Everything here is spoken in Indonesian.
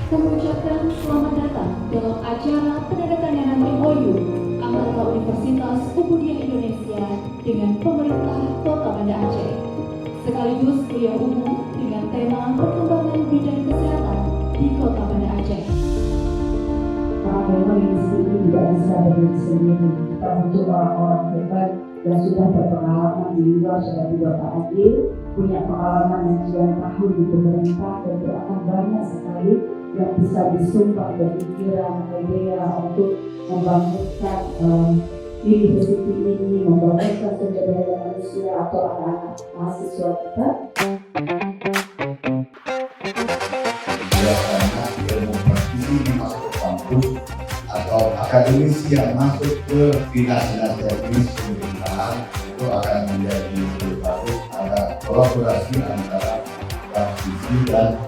mengucapkan selamat datang dalam acara penandatanganan MOU antara Universitas Muhammadiyah Indonesia dengan pemerintah Kota Banda Aceh, sekaligus kuliah umum dengan tema perkembangan bidang kesehatan di Kota Banda Aceh. Memang di sini tidak bisa berdiri sendiri. Kita butuh orang-orang hebat yang sudah berpengalaman di luar seperti Bapak Adi, punya pengalaman yang 9 tahun di pemerintah, dan akan banyak sekali yang bisa disumbang pemikiran, idea untuk membangunkan university ini, membangunkan sumber daya manusia atau anak-anak mahasiswa kita. Masuk ke kampus atau akademisi yang masuk ke dinas-dinas teknis pemerintahan itu akan menjadi lebih bagus, ada kolaborasi antara praktisi dan